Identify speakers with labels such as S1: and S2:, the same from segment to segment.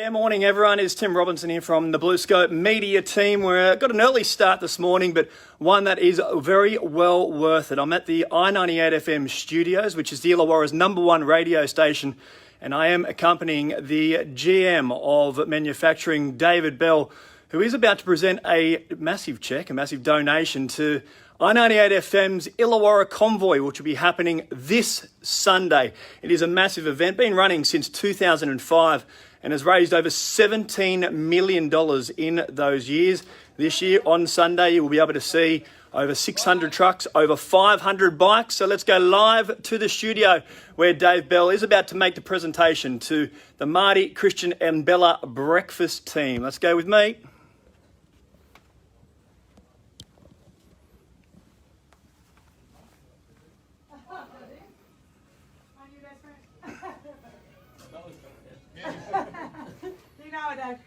S1: Yeah, morning everyone. It's Tim Robinson here from the Blue Scope Media team. We've got an early start this morning, but one that is very well worth it. I'm at the I98 FM studios, which is the Illawarra's #1 radio station, and I am accompanying the GM of manufacturing, David Bell, who is about to present a massive check, a massive donation to I98 FM's Illawarra Convoy, which will be happening this Sunday. It is a massive event, been running since 2005 and has raised over $17 million in those years. This year, on Sunday, you will be able to see over 600 trucks, over 500 bikes. So let's go live to the studio where Dave Bell is about to make the presentation to the Marty, Christian and Bella breakfast team. Let's go with me.
S2: You know it, Dave.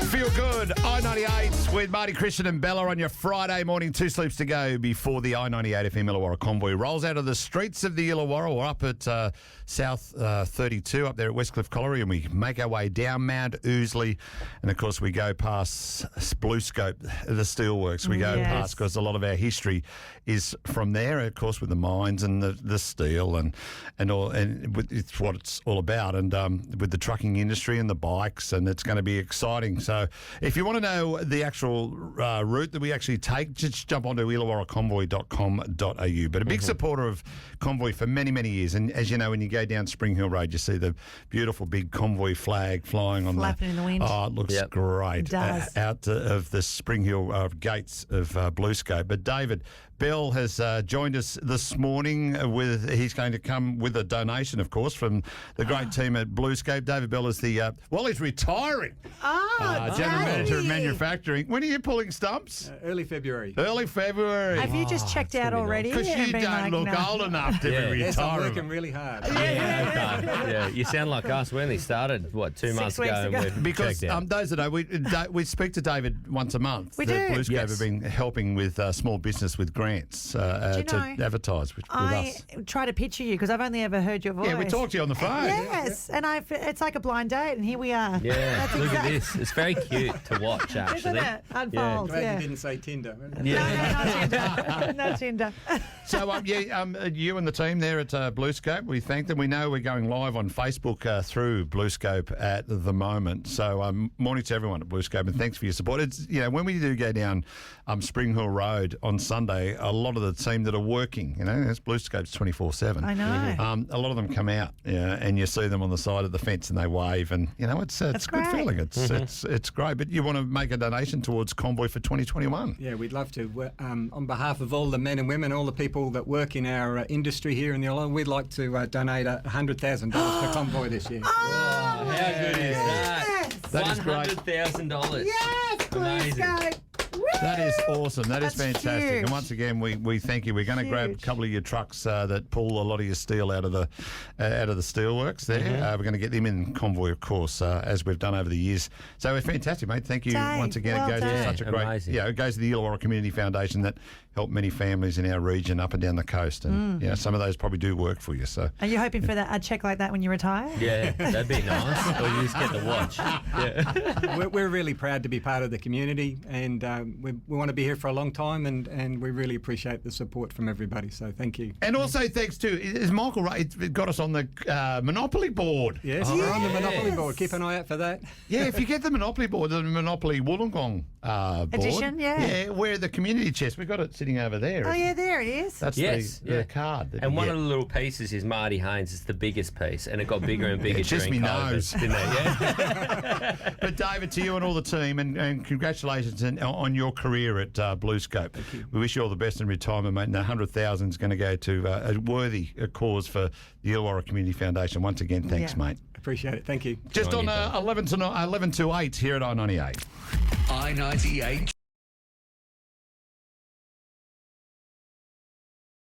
S3: Feel good. I98 with Marty, Christian and Bella on your Friday morning. 2 sleeps to go before the I98 FM Illawarra Convoy rolls out of the streets of the Illawarra. We're up at South 32 up there at Westcliff Colliery, and we make our way down Mount Ousley. And, of course, we go past Blue Scope, the steelworks. We go past because a lot of our history is from there, of course, with the mines and the steel and all. And it's what it's all about. And with the trucking industry and the bikes, and it's going to be exciting. So if you want to know the actual route that we actually take, just jump onto illawarraconvoy.com.au. But a big supporter of Convoy for many, many years. And as you know, when you go down Spring Hill Road, you see the beautiful big Convoy flag flying on
S2: Flapping in the wind.
S3: Oh, it looks great.
S2: It does.
S3: Out of the Spring Hill gates of Blue Scope. But David Bell has joined us this morning he's going to come with a donation, of course, from the great team at Blue Scope. David Bell is the, he's retiring. General Manager of Manufacturing. When are you pulling stumps?
S4: Early February.
S3: Early February.
S2: Have you just checked out already?
S3: Because you don't look old enough to be retiring.
S4: Yes, I'm working really hard.
S5: Yeah, you sound like us. We only started, 2 months ago? And we've
S3: Because
S5: checked out.
S3: those that know, we speak to David once a month.
S2: We do.
S3: Blue Scope
S5: Yes.
S3: have been helping with small business with grants to advertise with
S2: I
S3: us.
S2: try to picture you because I've only ever heard your voice.
S3: Yeah, we talked to you on the phone.
S2: Yes, and it's like a blind date, and here we are.
S5: Yeah, look at this. It's very cute to watch,
S2: Isn't
S5: actually.
S2: it? Unfolds,
S4: Glad
S2: yeah.
S4: you didn't say Tinder.
S5: Yeah.
S2: No Tinder.
S3: So, you and the team there at Blue Scope, we thank them. We know we're going live on Facebook through Blue Scope at the moment. So, morning to everyone at Blue Scope, and thanks for your support. It's when we do go down Spring Hill Road on Sunday, a lot of the team that are working, it's Blue Scope's 24/7.
S2: I know.
S3: A lot of them come out, and you see them on the side of the fence and they wave, and it's a good
S2: great.
S3: feeling. It's great. But you want to make a donation towards Convoy for 2021?
S4: Yeah, we'd love to. On behalf of all the men and women, all the people that work in our industry here in the Illawarra, we'd like to donate $100,000 for Convoy this year.
S5: How good is that?
S2: Yes.
S3: That is great.
S5: $100,000.
S2: Yes, Blue
S5: Amazing.
S2: Scope. Woo!
S3: That is awesome. That is
S2: That's
S3: fantastic.
S2: huge.
S3: And once again, we thank you. We're going to grab a
S2: Huge.
S3: couple of your trucks that pull a lot of your steel out of the steelworks there. We're going to get them in Convoy, of course, as we've done over the years. So we're fantastic, mate. Thank you
S2: Dave,
S3: once again.
S2: well
S3: It goes to
S2: done.
S3: such a great.
S5: Amazing.
S3: Yeah, it goes to the Illawarra Community Foundation that help many families in our region up and down the coast. And some of those probably do work for you. So
S2: Are you hoping for a check like that when you retire?
S5: Yeah, that'd be nice. Or you just get the watch. Yeah.
S4: We're really proud to be part of the community, and we want to be here for a long time, and we really appreciate the support from everybody. So thank you.
S3: and also thanks to is Michael Ray got us on the Monopoly board.
S4: Yes, we're on the Monopoly board. Keep an eye out for that.
S3: Yeah, if you get the Monopoly board, the Monopoly Wollongong board.
S2: Edition, yeah.
S3: Yeah, where the community chest, we've got it sitting over there.
S2: Oh, yeah, there it is.
S3: That's
S5: Yes,
S3: the
S5: yeah.
S3: card. That
S5: And
S3: you
S5: one
S3: get.
S5: of the little pieces is Marty Haynes. It's the biggest piece, and it got bigger and bigger
S3: It's just
S5: during
S3: me
S5: COVID,
S3: nose.
S5: didn't it? Yeah.
S3: But David, to you and all the team, and congratulations on your career at Blue Scope. We wish you all the best in retirement, mate. And the 100,000 is going to go to a worthy cause for the Illawarra Community Foundation. Once again, thanks,
S2: Yeah.
S3: mate.
S4: Appreciate it. Thank you.
S3: Just
S5: on
S3: on
S5: you, Dave.
S3: 11 to 8 here at I98.
S6: I-98